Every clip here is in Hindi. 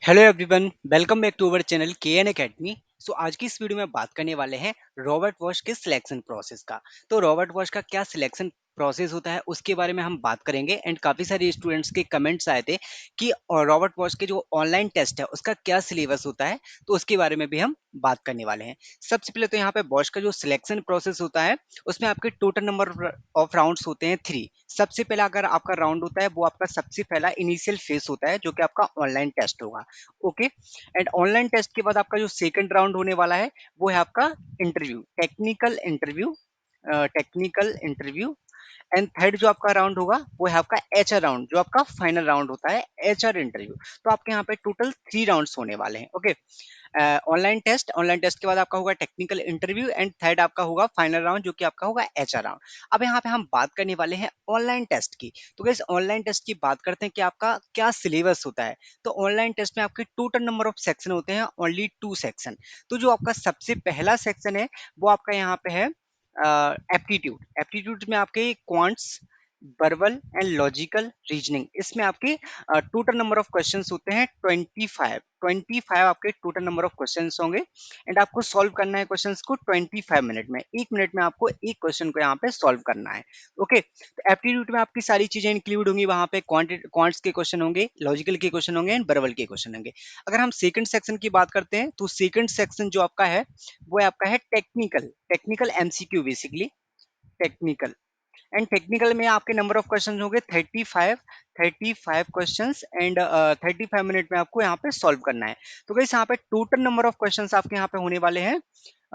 Hello everyone, welcome back to our channel K N academy. So आज की इस वीडियो में बात करने वाले हैं रॉबर्ट वॉश के सिलेक्शन प्रोसेस का। तो रॉबर्ट वॉश का क्या सिलेक्शन प्रोसेस होता है उसके बारे में हम बात करेंगे। एंड काफ़ी सारे स्टूडेंट्स के कमेंट्स आए थे कि रॉबर्ट वॉश के जो ऑनलाइन टेस्ट है उसका क्या सिलेबस होता है, तो उसके बारे में भी हम बात करने वाले हैं। सबसे पहले तो यहाँ पे वॉश का जो सिलेक्शन प्रोसेस होता है उसमें आपके टोटल नंबर ऑफ राउंड्स होते हैं 3। सबसे पहला अगर आपका राउंड होता है वो आपका सबसे पहला इनिशियल फेज होता है जो कि आपका ऑनलाइन टेस्ट होगा। ओके। एंड ऑनलाइन टेस्ट के बाद आपका जो सेकंड राउंड होने वाला है वो है आपका interview, technical interview. And third जो आपका राउंड होगा वो है आपका एचआर राउंड, जो आपका फाइनल राउंड होता है एचआर इंटरव्यू। तो आपके यहाँ पे टोटल 3 राउंड्स होने वाले हैं। ओके। ऑनलाइन टेस्ट के बाद आपका होगा टेक्निकल इंटरव्यू एंड थर्ड आपका होगा फाइनल राउंड जो कि आपका होगा एचआर राउंड। अब यहाँ पे हम बात करने वाले हैं ऑनलाइन टेस्ट की। तो गाइस ऑनलाइन टेस्ट की बात करते हैं कि आपका क्या सिलेबस होता है। तो ऑनलाइन टेस्ट में आपके टोटल नंबर ऑफ सेक्शन होते हैं ओनली 2 सेक्शन। तो जो आपका सबसे पहला सेक्शन है वो आपका यहाँ पे है एप्टीट्यूड में आपके quants, verbal and logical reasoning, इसमें आपके टोटल नंबर ऑफ क्वेश्चंस होते हैं 25 आपके टोटल नंबर ऑफ क्वेश्चंस होंगे। एंड आपको सॉल्व करना है क्वेश्चंस को 25 मिनट में, 1 मिनट में आपको एक क्वेश्चन को यहाँ पे सॉल्व करना है। ओके। तो एप्टीट्यूड में आपकी सारी चीजें इंक्लूड होंगी, वहां पे क्वांट्स के क्वेश्चन होंगे, लॉजिकल के क्वेश्चन होंगे एंड वर्बल के क्वेश्चन होंगे। अगर हम सेकंड सेक्शन की बात करते हैं तो सेकंड सेक्शन जो आपका है वो आपका है technical MCQ basically, technical. And technical में आपके नंबर ऑफ क्वेश्चन होंगे 35 क्वेश्चंस एंड 35 मिनट में आपको यहाँ पे सॉल्व करना है। तो गाइस यहाँ पे टोटल नंबर ऑफ क्वेश्चंस आपके यहाँ पे होने वाले हैं,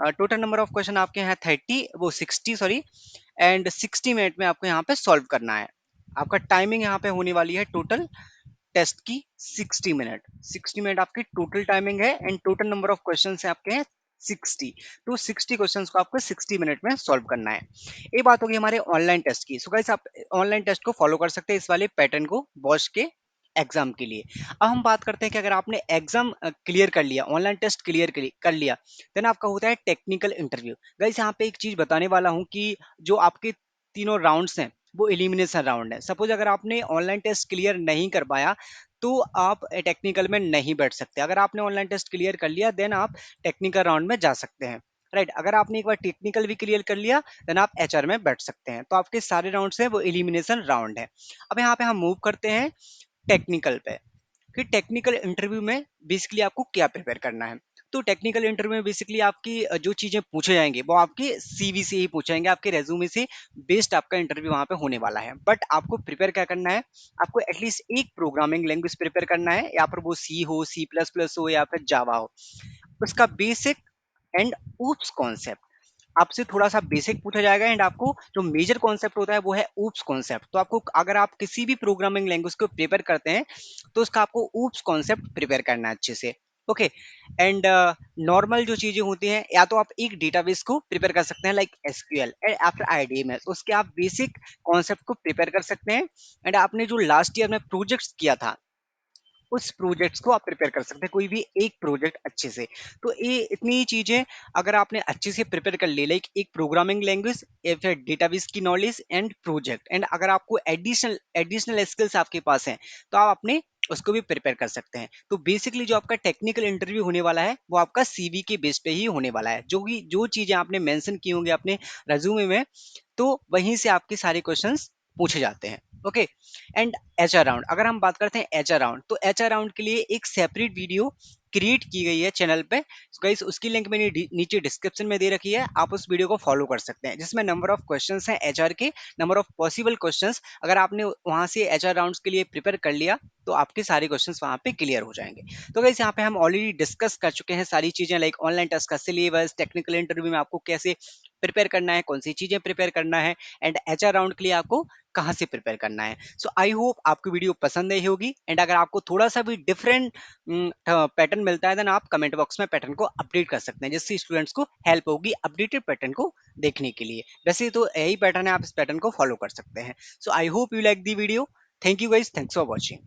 टोटल नंबर ऑफ क्वेश्चन आपके यहाँ 60 सॉरी, एंड 60 मिनट में आपको यहाँ पे सॉल्व करना है। आपका टाइमिंग यहाँ पे होने वाली है टोटल टेस्ट की 60 मिनट। 60 मिनट आपकी टोटल टाइमिंग है and total number of question है आपके हैं 60। तो 60 क्वेश्चंस को आपको 60 मिनट में सॉल्व करना है। ये बात होगी हमारे ऑनलाइन टेस्ट की। सो गाइस आप ऑनलाइन टेस्ट को फॉलो कर सकते हैं इस वाले पैटर्न को बॉश के एग्जाम के लिए। अब हम बात करते हैं कि अगर आपने एग्जाम क्लियर कर लिया, ऑनलाइन टेस्ट क्लियर कर लिया, देन आपका होता है टेक्निकल इंटरव्यू। गाइस यहाँ पे एक चीज बताने वाला हूँ कि जो आपके तीनों राउंड्स हैं वो एलिमिनेशन राउंड है। सपोज अगर आपने ऑनलाइन टेस्ट क्लियर नहीं कर पाया तो आप टेक्निकल में नहीं बैठ सकते। अगर आपने ऑनलाइन टेस्ट क्लियर कर लिया देन आप टेक्निकल राउंड में जा सकते हैं। राइट। अगर आपने एक बार टेक्निकल भी क्लियर कर लिया देन आप एचआर में बैठ सकते हैं। तो आपके सारे राउंड्स हैं वो एलिमिनेशन राउंड है। अब यहाँ पे हम मूव करते हैं टेक्निकल पे कि टेक्निकल इंटरव्यू में बेसिकली आपको क्या प्रिपेयर करना है। तो टेक्निकल इंटरव्यू में बेसिकली आपकी जो चीजें पूछे जाएंगे वो आपके सीवी से ही पूछेंगे, आपके रेज्यूमे से बेस्ड आपका इंटरव्यू वहां पे होने वाला है। बट आपको प्रिपेयर क्या करना है, आपको एटलीस्ट एक प्रोग्रामिंग लैंग्वेज प्रिपेयर करना है, या फिर वो सी हो, सी प्लस प्लस हो, या फिर जावा हो। उसका बेसिक एंड ऊप्स कॉन्सेप्ट आपसे थोड़ा सा बेसिक पूछा जाएगा। एंड आपको जो मेजर कॉन्सेप्ट होता है वो है ऊप्स कॉन्सेप्ट। तो आपको अगर आप किसी भी प्रोग्रामिंग लैंग्वेज को प्रिपेयर करते हैं तो उसका आपको ऊप्स कॉन्सेप्ट प्रिपेयर करना है अच्छे से। ओके। एंड नॉर्मल जो चीजें होती हैं, या तो आप एक डेटाबेस को प्रिपेयर कर सकते हैं लाइक एसक्यूएल आफ्टर आईडीएमएस, उसके आप बेसिक कॉन्सेप्ट को प्रिपेयर कर सकते हैं। एंड आपने जो लास्ट ईयर में प्रोजेक्ट्स किया था उस प्रोजेक्ट्स को आप प्रिपेयर कर सकते हैं, कोई भी एक प्रोजेक्ट अच्छे से। तो ये इतनी चीजें अगर आपने अच्छे से प्रिपेयर कर ली, लाइक एक प्रोग्रामिंग लैंग्वेज या फिर डेटाबेस की नॉलेज एंड प्रोजेक्ट, एंड अगर आपको एडिशनल स्किल्स आपके पास हैं तो आप अपने उसको भी प्रिपेयर कर सकते हैं। तो बेसिकली जो आपका टेक्निकल इंटरव्यू होने वाला है वो आपका सीवी के बेस पे ही होने वाला है। जो चीजें आपने मेंशन की होंगी अपने रेज्यूमे में, तो वहीं से आपके सारे क्वेश्चंस पूछे जाते हैं। ओके। एंड एचआर राउंड, अगर हम बात करते हैं एचआर राउंड, तो एचआर राउंड के लिए एक सेपरेट वीडियो क्रिएट की गई है चैनल पे। गाइस उसकी लिंक मैंने नीचे डिस्क्रिप्शन में दे रखी है, आप उस वीडियो को फॉलो कर सकते हैं, जिसमें नंबर ऑफ क्वेश्चंस हैं एचआर के, नंबर ऑफ पॉसिबल क्वेश्चंस। अगर आपने वहां से एचआर राउंड्स के लिए प्रिपेयर कर लिया तो आपके सारे क्वेश्चंस वहां पे क्लियर हो जाएंगे। तो गाइस यहाँ पे हम ऑलरेडी डिस्कस कर चुके हैं सारी चीजें, लाइक ऑनलाइन टेस्ट का सिलेबस, टेक्निकल इंटरव्यू में आपको कैसे प्रिपेयर करना है, कौन सी चीजें प्रिपेयर करना है, एंड एचआर राउंड के लिए आपको कहाँ से प्रिपेयर करना है। सो आई होप आपको वीडियो पसंद आई होगी। एंड अगर आपको थोड़ा सा भी डिफरेंट पैटर्न मिलता है देन आप कमेंट बॉक्स में पैटर्न को अपडेट कर सकते हैं, जिससे स्टूडेंट्स को हेल्प होगी अपडेटेड पैटर्न को देखने के लिए। वैसे तो यही पैटर्न है, आप इस पैटर्न को फॉलो कर सकते हैं। So I hope you like the video. Thank you guys, thanks for watching.